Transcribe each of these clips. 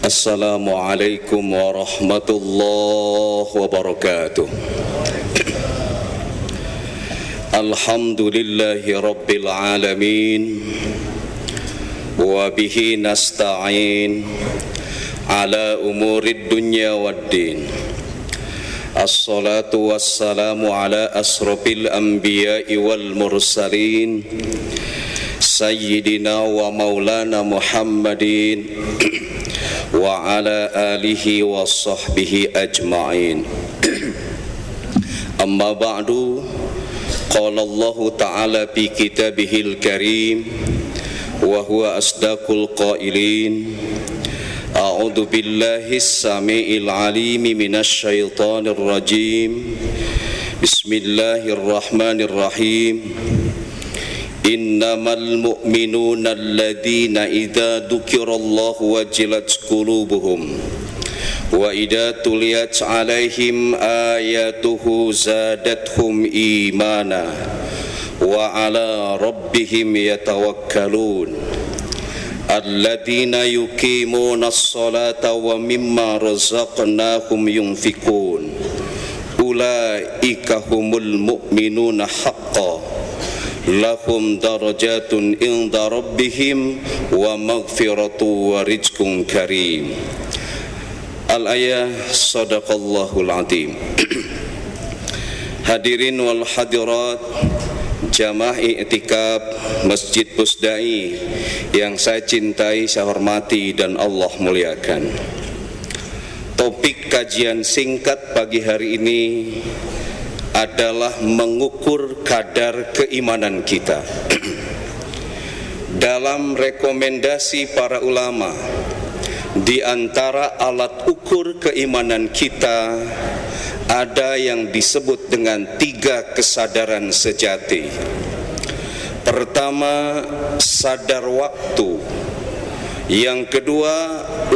Assalamualaikum warahmatullahi wabarakatuh. Alhamdulillahi rabbil alamin, wa bihi nasta'in ala umurid dunya waddin. Assalatu wassalamu ala asrafil anbiya'i wal mursalin, Sayyidina wa maulana Muhammadin wa ala alihi wa sahbihi ajma'in. Amma ba'du, qala Allah ta'ala fi kitabihil karim wa huwa asdaqul qailin. A'udzu billahi as-sami'il 'alim minasy syaithanir rajim. Bismillahirrahmanirrahim. Innamal mu'minuna alladhina idza dzukirallahu wajilat qulubuhum wa idza tuliyat 'alaihim ayatuhu zadatuhum imana wa 'ala rabbihim yatawakkalun alladhina yuqimuna as-salata wa mimma razaqnahum yunfikun ulaika humul mu'minuna haqqan lahum darajatun inda rabbihim wa maghfiratu wa rizqun karim. Al-ayah, sadaqallahul azim. Hadirin wal hadirat jamaah i'tikaf Masjid Pusdai yang saya cintai, saya hormati dan Allah muliakan. Topik kajian singkat pagi hari ini adalah mengukur kadar keimanan kita. Dalam rekomendasi para ulama, di antara alat ukur keimanan kita ada yang disebut dengan 3 kesadaran sejati. Pertama, sadar waktu. Yang kedua,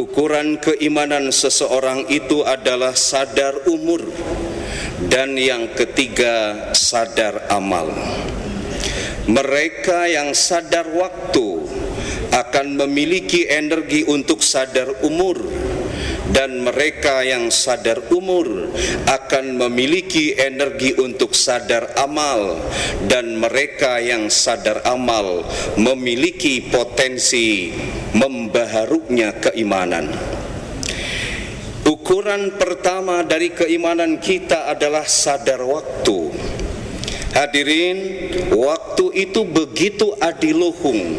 ukuran keimanan seseorang itu adalah sadar umur. Dan yang ketiga, sadar amal. Mereka yang sadar waktu akan memiliki energi untuk sadar umur, dan mereka yang sadar umur akan memiliki energi untuk sadar amal, dan mereka yang sadar amal memiliki potensi membaharuknya keimanan. Ukuran pertama dari keimanan kita adalah sadar waktu. Hadirin, waktu itu begitu adiluhung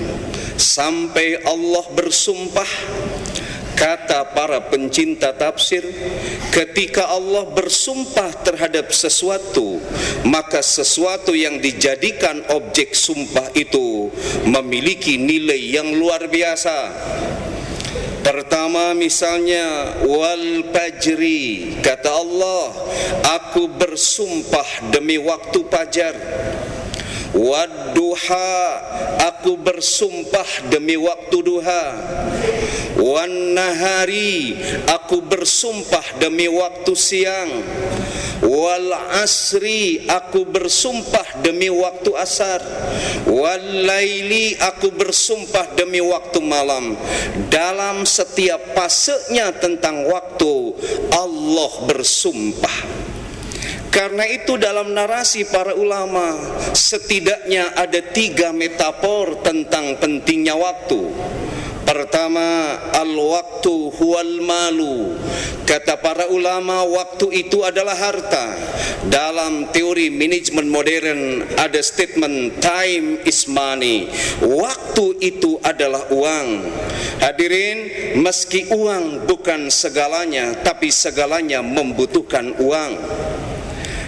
sampai Allah bersumpah. Kata para pencinta tafsir, ketika Allah bersumpah terhadap sesuatu, maka sesuatu yang dijadikan objek sumpah itu memiliki nilai yang luar biasa. Pertama, misalnya wal fajri, kata Allah, aku bersumpah demi waktu fajar. Wadduha, aku bersumpah demi waktu duha. Wan nahari, aku bersumpah demi waktu siang. Wal asri, aku bersumpah demi waktu asar. Wal laili, aku bersumpah demi waktu malam. Dalam setiap fasenya tentang waktu, Allah bersumpah. Karena itu dalam narasi para ulama setidaknya ada 3 metafor tentang pentingnya waktu. Pertama, al-waktu huwal malu. Kata para ulama, waktu itu adalah harta. Dalam teori manajemen modern ada statement time is money. Waktu itu adalah uang. Hadirin, meski uang bukan segalanya, tapi segalanya membutuhkan uang.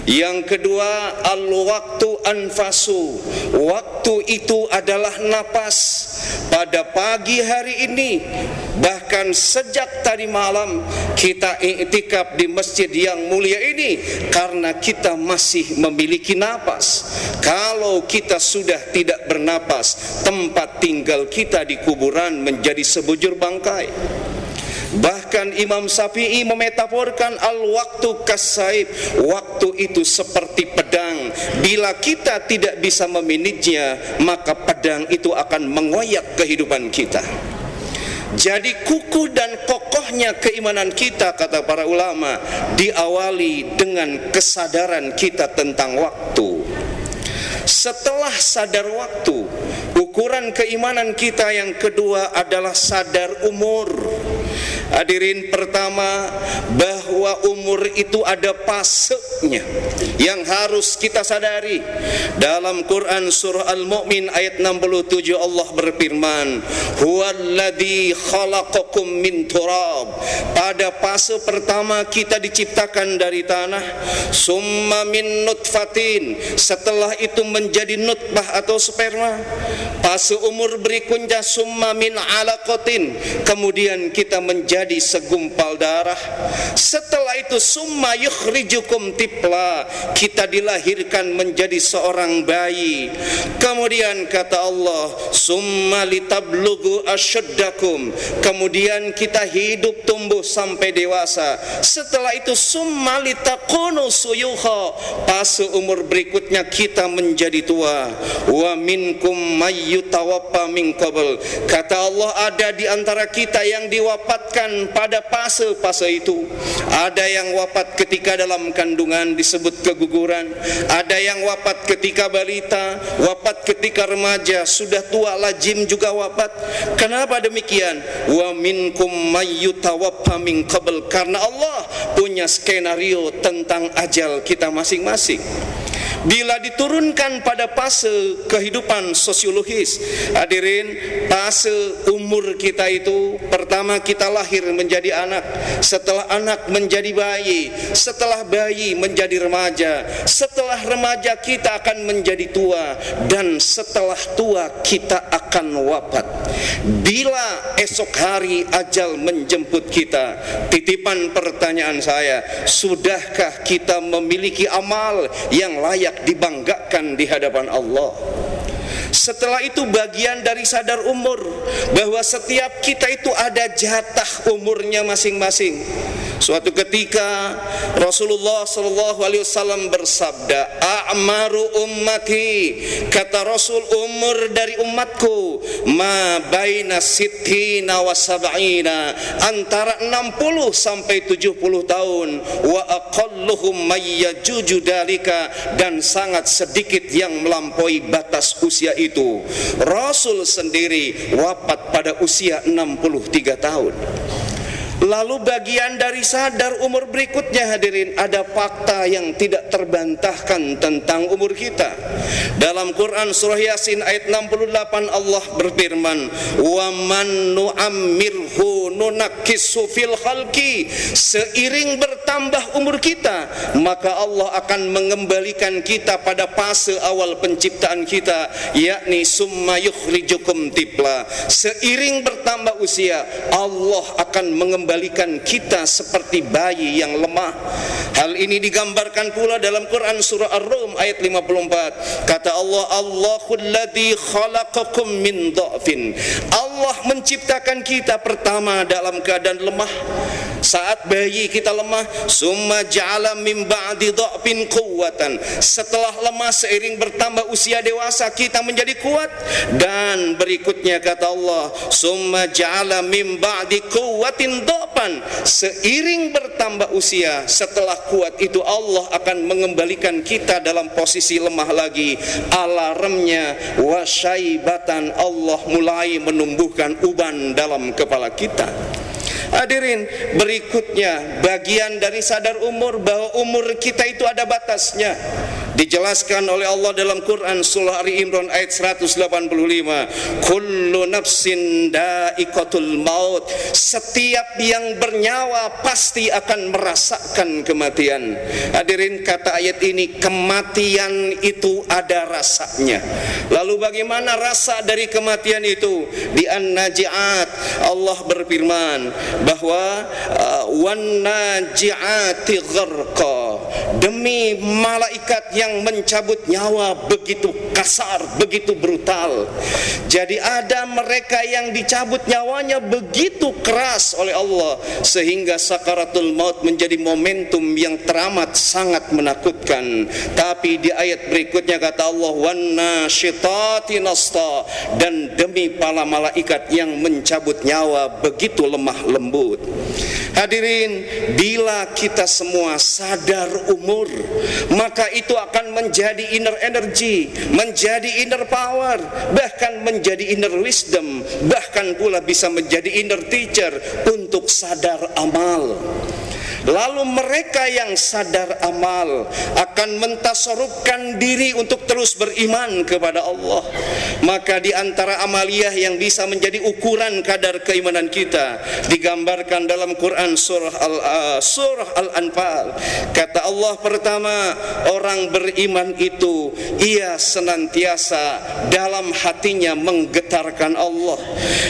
Yang kedua, al-waktu anfasu. Waktu itu adalah napas. Pada pagi hari ini, bahkan sejak tadi malam, kita i'tikaf di masjid yang mulia ini karena kita masih memiliki napas. Kalau kita sudah tidak bernapas, tempat tinggal kita di kuburan menjadi sebujur bangkai. Bahkan Imam Syafi'i memetaforkan al-waktu kasaib. Waktu itu seperti pedang. Bila kita tidak bisa memanagenya, maka pedang itu akan mengoyak kehidupan kita. Jadi kukuh dan kokohnya kokohnya keimanan kita, kata para ulama, diawali dengan kesadaran kita tentang waktu. Setelah sadar waktu, ukuran keimanan kita yang kedua adalah sadar umur. Hadirin, pertama, bahwa umur itu ada fasenya yang harus kita sadari. Dalam Quran surah Al-Mu'min ayat 67 Allah berfirman, huwallazi khalaqakum min turab. Pada fase pertama kita diciptakan dari tanah, summa min nutfatin, setelah itu menjadi nutfah atau sperma. Fase umur berikutnya summa min alaqatin, kemudian kita menjadi segumpal darah. Setelah itu summa yukhrijukum tifla, kita dilahirkan menjadi seorang bayi. Kemudian kata Allah, summa litablugu asyaddakum, kemudian kita hidup tumbuh sampai dewasa. Setelah itu summa litakunu suyukha, fase umur berikutnya kita menjadi tua. Wa minkum mayyutawaffa min qabl, kata Allah, ada di antara kita yang diwafatkan pada fase-fase itu. Ada yang wafat ketika dalam kandungan disebut keguguran, ada yang wafat ketika balita, wafat ketika remaja, sudah tua lazim juga wafat. Kenapa demikian? Wa minkum mayyutawaffa min qabl, karena Allah punya skenario tentang ajal kita masing-masing. Bila diturunkan pada fase kehidupan sosiologis, hadirin, fase umur kita itu, pertama kita lahir menjadi anak, setelah anak menjadi bayi, setelah bayi menjadi remaja, setelah remaja kita akan menjadi tua, dan setelah tua kita akan wafat. Bila esok hari ajal menjemput kita, titipan pertanyaan saya, sudahkah kita memiliki amal yang layak dibanggakan di hadapan Allah? Setelah itu bagian dari sadar umur, bahwa setiap kita itu ada jatah umurnya masing-masing. Suatu ketika Rasulullah SAW bersabda, a'maru ummati, kata Rasul, umur dari umatku ma baina sittina wa sab'ina, antara 60 sampai 70 tahun, wa aqalluhum mayyajuju dalika, dan sangat sedikit yang melampaui batas usia itu. Rasul sendiri wafat pada usia 63 tahun. Lalu bagian dari sadar umur berikutnya, hadirin, ada fakta yang tidak terbantahkan tentang umur kita. Dalam Quran surah Yasin ayat 68 Allah berfirman, wa man nu'ammirhu nunakkisu fil khalqi, seiring bertambah umur kita, maka Allah akan mengembalikan kita pada fase awal penciptaan kita, yakni summa yukhrijukum tifla. Seiring bertambah usia, Allah akan mengembalikan kita seperti bayi yang lemah. Hal ini digambarkan pula dalam Quran surah Ar-Rum ayat 54. Kata Allah, Allahul ladzi khalaqakum min dha'fin. Allah menciptakan kita pertama dalam keadaan lemah. Saat bayi kita lemah, summa ja'ala min ba'di dha'fin quwwatan. Setelah lemah, seiring bertambah usia dewasa, kita menjadi kuat. Dan berikutnya kata Allah, summa ja'ala min ba'di quwwatin dha'fan. Seiring bertambah usia, setelah kuat itu Allah akan mengembalikan kita dalam posisi lemah lagi. Alarmnya wasyaibatan, Allah mulai menumbuhkan uban dalam kepala kita. Hadirin, berikutnya bagian dari sadar umur, bahwa umur kita itu ada batasnya. Dijelaskan oleh Allah dalam Quran surah Ali Imran ayat 185, kullu nafsin da'iqatul maut, setiap yang bernyawa pasti akan merasakan kematian. Hadirin, kata ayat ini, kematian itu ada rasanya. Lalu bagaimana rasa dari kematian itu? Di An-Naji'at Allah berfirman bahwa wan naji'ati gharqa, demi malaikat yang mencabut nyawa begitu kasar, begitu brutal. Jadi ada mereka yang dicabut nyawanya begitu keras oleh Allah sehingga sakaratul maut menjadi momentum yang teramat sangat menakutkan. Tapi di ayat berikutnya kata Allah, wan nasyitati nasta, dan demi para malaikat yang mencabut nyawa begitu lemah lembut. Hadirin, bila kita semua sadar umur, maka itu akan menjadi inner energy, menjadi inner power, bahkan menjadi inner wisdom, bahkan pula bisa menjadi inner teacher untuk sadar amal. Lalu mereka yang sadar amal akan mentasarrufkan diri untuk terus beriman kepada Allah. Maka di antara amaliyah yang bisa menjadi ukuran kadar keimanan kita digambarkan dalam Quran surah Al-Anfal. Kata Allah pertama, orang beriman itu ia senantiasa dalam hatinya menggetarkan Allah.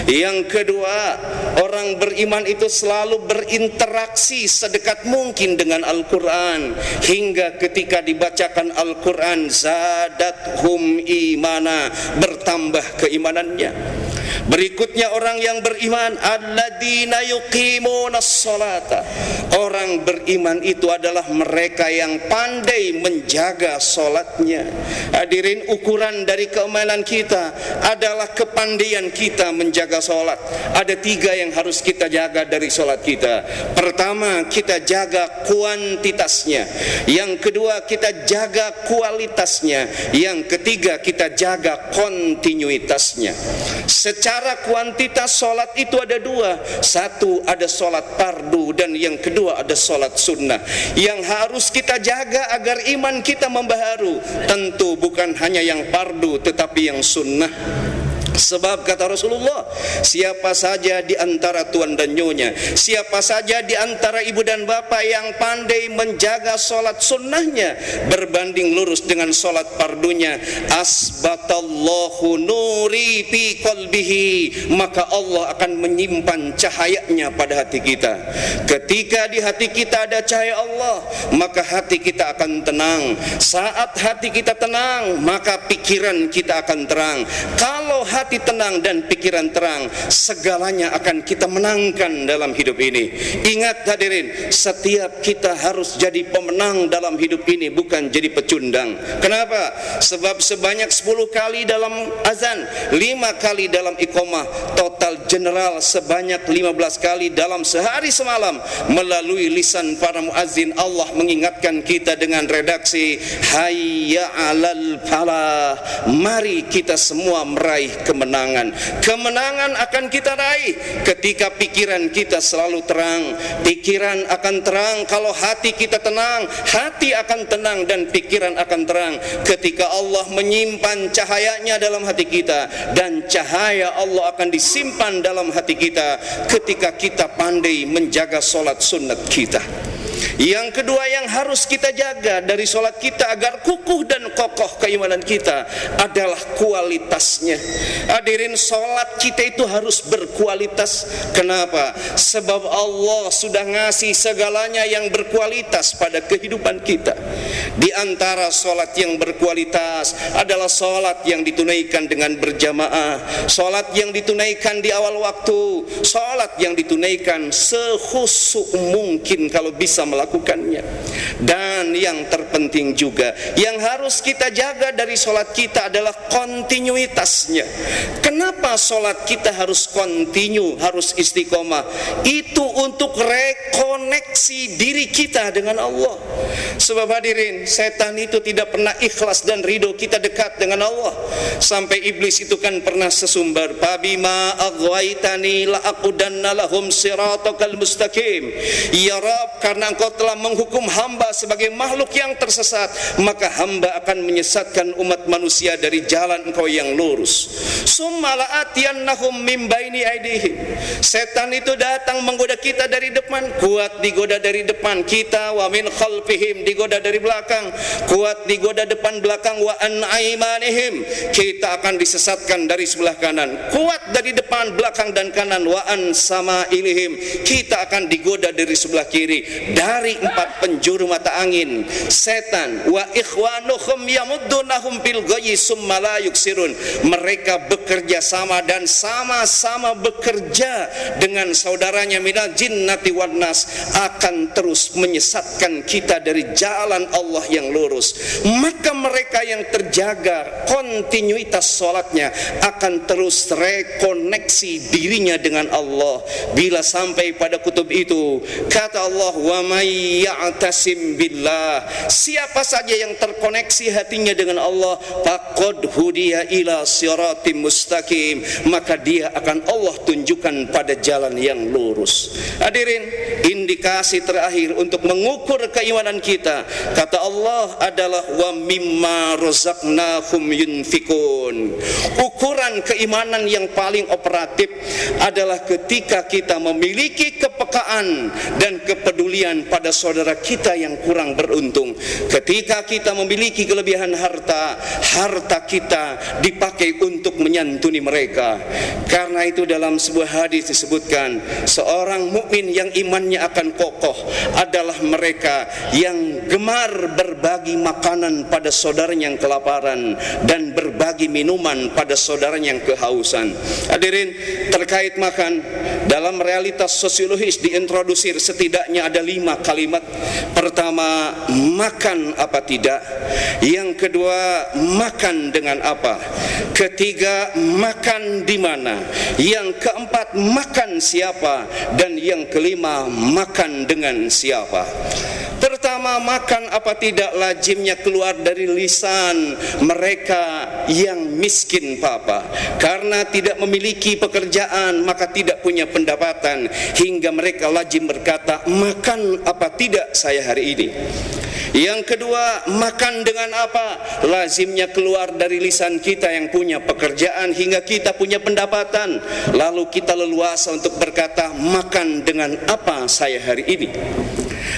Yang kedua, orang beriman itu selalu berinteraksi sedekat mungkin dengan Al-Quran, hingga ketika dibacakan Al-Quran zadathum imana, bertambah keimanannya. Berikutnya orang yang beriman, alladzina yuqimunas sholata, orang beriman itu adalah mereka yang pandai menjaga sholatnya. Hadirin, ukuran dari keimanan kita adalah kepandaian kita menjaga sholat. Ada 3 yang harus kita jaga dari sholat kita. Pertama, kita jaga kuantitasnya. Yang kedua, kita jaga kualitasnya. Yang ketiga, kita jaga kontinuitasnya. Secara kuantitas sholat itu ada 2. Satu, ada sholat fardu, dan yang kedua ada sholat sunnah yang harus kita jaga agar iman kita membaharu. Tentu bukan hanya yang fardu tetapi yang sunnah. Sebab kata Rasulullah, siapa saja di antara tuan dan nyonya, siapa saja di antara ibu dan bapak yang pandai menjaga solat sunnahnya berbanding lurus dengan solat fardunya, asbatallahu nuri fi qalbihi, maka Allah akan menyimpan cahayanya pada hati kita. Ketika di hati kita ada cahaya Allah, maka hati kita akan tenang. Saat hati kita tenang, maka pikiran kita akan terang. Kalau hati tenang dan pikiran terang, segalanya akan kita menangkan dalam hidup ini. Ingat hadirin, setiap kita harus jadi pemenang dalam hidup ini, bukan jadi pecundang. Kenapa? Sebab sebanyak 10 kali dalam azan, 5 kali dalam iqamah, total general sebanyak 15 kali dalam sehari semalam. Melalui lisan para muazzin, Allah mengingatkan kita dengan redaksi hayya 'alal falah, mari kita semua meraih kemenangan. Kemenangan akan kita raih ketika pikiran kita selalu terang. Pikiran akan terang kalau hati kita tenang. Hati akan tenang dan pikiran akan terang ketika Allah menyimpan cahayanya dalam hati kita, dan cahaya Allah akan disimpan dalam hati kita ketika kita pandai menjaga solat sunat kita. Yang kedua yang harus kita jaga dari solat kita agar kukuh dan kokoh keimanan kita adalah kualitasnya. Hadirin, solat kita itu harus berkualitas. Kenapa? Sebab Allah sudah ngasih segalanya yang berkualitas pada kehidupan kita. Di antara solat yang berkualitas adalah solat yang ditunaikan dengan berjamaah, solat yang ditunaikan di awal waktu, solat yang ditunaikan sekhusyuk mungkin kalau bisa melakukannya. Dan yang terpenting juga yang harus kita jaga dari solat kita adalah kontinuitasnya. Kenapa solat kita harus kontinu, harus istiqomah? Itu untuk rekoneksi diri kita dengan Allah. Sebab hadirin, setan itu tidak pernah ikhlas dan ridho kita dekat dengan Allah. Sampai iblis itu kan pernah sesumbar, fabima aghwaytani la aqudanna lahum siratakal mustaqim. Ya Rabb, karena engkau telah menghukum hamba sebagai makhluk yang tersesat, maka hamba akan menyesatkan umat manusia dari jalan engkau yang lurus. Summa la'atiyannahum min baini aydihim. Setan itu datang menggoda kita dari depan, kuat digoda dari depan kita, wa min khalfihim, digoda dari belakang, kuat digoda depan belakang, wa an aimanihim, kita akan disesatkan dari sebelah kanan, kuat dari depan belakang dan kanan, wa an samailihim, kita akan digoda dari sebelah kiri. dari 4 penjuru mata angin, setan. Wa ikhwanuhum yamuddunahum fil ghayyi summa la yuksirun. Mereka bekerja sama dan sama-sama bekerja dengan saudaranya minal jinnati wan nas, akan terus menyesatkan kita dari jalan Allah yang lurus. Maka mereka yang terjaga kontinuitas sholatnya akan terus rekoneksi dirinya dengan Allah. Bila sampai pada kutub itu, kata Allah, wa may ya'tasim billah, siapa saja yang terkoneksi hatinya dengan Allah, faqad hudiya ila siratim mustaqim, maka dia akan Allah tunjukkan pada jalan yang lurus. Hadirin, indikasi terakhir untuk mengukur keimanan kita, kata Allah, adalah wa mimma razaqnahum yunfikun. Ukuran keimanan yang paling operatif adalah ketika kita memiliki kepekaan dan kepedulian pada saudara kita yang kurang beruntung. Ketika kita memiliki kelebihan harta, harta kita dipakai untuk menyantuni mereka. Karena itu dalam sebuah hadis disebutkan, seorang mukmin yang imannya akan kokoh adalah mereka yang gemar berbagi makanan pada saudaranya yang kelaparan dan berbagi minuman pada saudaranya yang kehausan. Hadirin, terkait makan, dalam realitas sosiologis diintrodusir setidaknya ada 5 kalimat. Pertama, makan apa tidak. Yang kedua, makan dengan apa. Ketiga, makan di mana. Yang keempat, makan siapa. Dan yang kelima, makan dengan siapa. Pertama, makan apa tidak lazimnya keluar dari lisan mereka yang miskin papa. Karena tidak memiliki pekerjaan, maka tidak punya pendapatan, hingga mereka lazim berkata, makan apa tidak saya hari ini. Yang kedua, makan dengan apa? Lazimnya keluar dari lisan kita yang punya pekerjaan hingga kita punya pendapatan, lalu kita leluasa untuk berkata, makan dengan apa saya hari ini.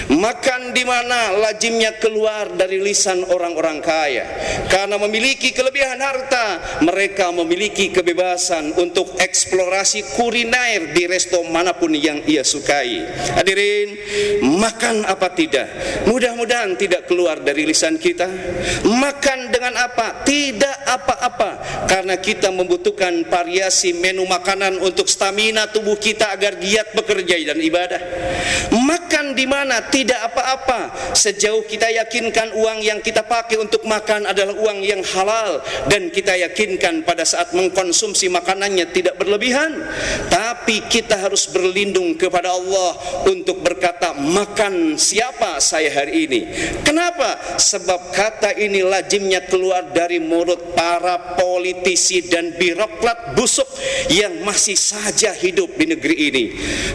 Makan di mana? Lazimnya keluar dari lisan orang-orang kaya. Karena memiliki kelebihan harta, mereka memiliki kebebasan untuk eksplorasi kuliner di resto manapun yang ia sukai. Hadirin, makan apa tidak? Mudah-mudahan tidak keluar dari lisan kita. Makan dengan apa? Tidak apa-apa. Karena kita membutuhkan variasi menu makanan untuk stamina tubuh kita agar giat bekerja dan ibadah. Makan di mana? Tidak apa-apa, sejauh kita yakinkan uang yang kita pakai untuk makan adalah uang yang halal, dan kita yakinkan pada saat mengkonsumsi makanannya tidak berlebihan. Tapi kita harus berlindung kepada Allah untuk berkata, makan siapa saya hari ini. Kenapa? Sebab kata ini lazimnya keluar dari mulut para politisi dan birokrat busuk yang masih saja hidup di negeri ini.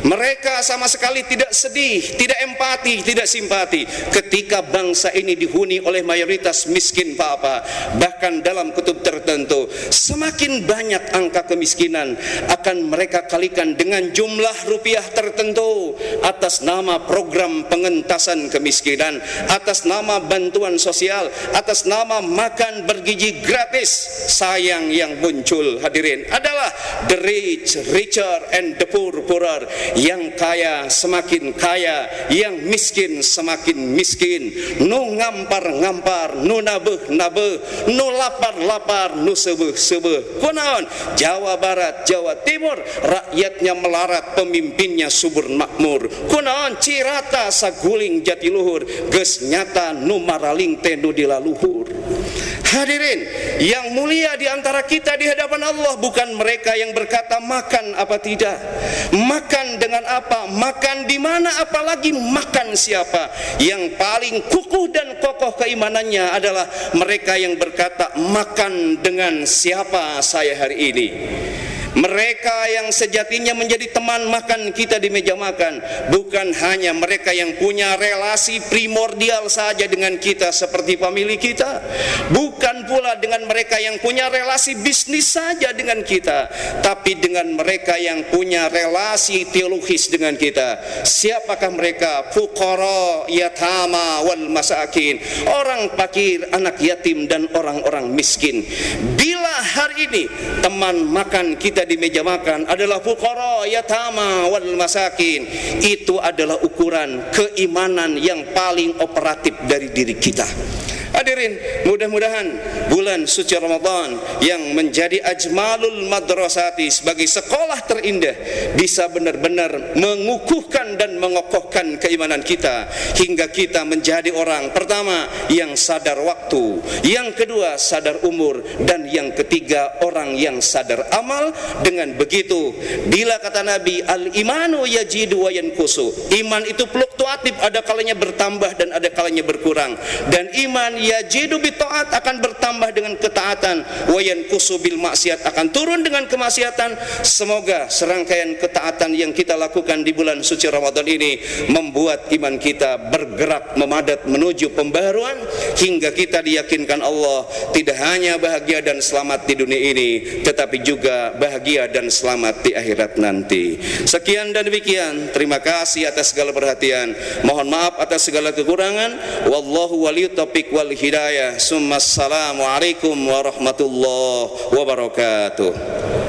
Mereka sama sekali tidak sedih, tidak empati, tidak simpati ketika bangsa ini dihuni oleh mayoritas miskin papa. Bahkan dalam kutub tertentu, semakin banyak angka kemiskinan akan mereka kalikan dengan jumlah rupiah tertentu atas nama program pengentasan kemiskinan, atas nama bantuan sosial, atas nama makan bergizi gratis. Sayang yang muncul, hadirin, adalah the rich richer and the poor poorer. Yang kaya semakin kaya, yang miskin semakin miskin. Nu ngampar-ngampar, nu nabeh-nabeh, nu lapar-lapar, nu sebeh-sebeh. Kunaon? Jawa Barat, Jawa Timur, rakyatnya melarat, pemimpinnya subur makmur. Kunaon? Cirata saguling jatiluhur, geus nyata nu maraling teh nu dilaluhur. Hadirin, yang mulia di antara kita di hadapan Allah bukan mereka yang berkata makan apa tidak, makan dengan apa, makan di mana, apalagi makan siapa. Yang paling kukuh dan kokoh keimanannya adalah mereka yang berkata, makan dengan siapa saya hari ini. Mereka yang sejatinya menjadi teman makan kita di meja makan bukan hanya mereka yang punya relasi primordial saja dengan kita seperti famili kita, bukan pula dengan mereka yang punya relasi bisnis saja dengan kita, tapi dengan mereka yang punya relasi teologis dengan kita. Siapakah mereka? Fuqara, yatama, wal masakin, orang fakir, anak yatim, dan orang-orang miskin. Bila hari ini teman makan kita kita di meja makan adalah fuqara, yatama, wal masakin. Itu adalah ukuran keimanan yang paling operatif dari diri kita. Hadirin, mudah-mudahan bulan suci Ramadan yang menjadi ajmalul madrasati sebagai sekolah terindah bisa benar-benar mengukuhkan dan mengokohkan keimanan kita hingga kita menjadi orang pertama yang sadar waktu, yang kedua sadar umur, dan yang ketiga orang yang sadar amal. Dengan begitu, bila kata Nabi, al-imanu yajidu wa yanqusu, iman itu fluktuatif, ada kalanya bertambah dan ada kalanya berkurang. Dan iman yajidu bi taat akan bertambah dengan ketaatan, wa yanqusu bil maksiat akan turun dengan kemaksiatan. Semoga serangkaian ketaatan yang kita lakukan di bulan suci Ramadan ini membuat iman kita bergerak memadat menuju pembaharuan hingga kita diyakinkan Allah tidak hanya bahagia dan selamat di dunia ini, tetapi juga bahagia dan selamat di akhirat nanti. Sekian dan demikian, terima kasih atas segala perhatian, mohon maaf atas segala kekurangan. Wallahu waliyut taufiq wal hidayah. Assalamualaikum warahmatullahi wabarakatuh.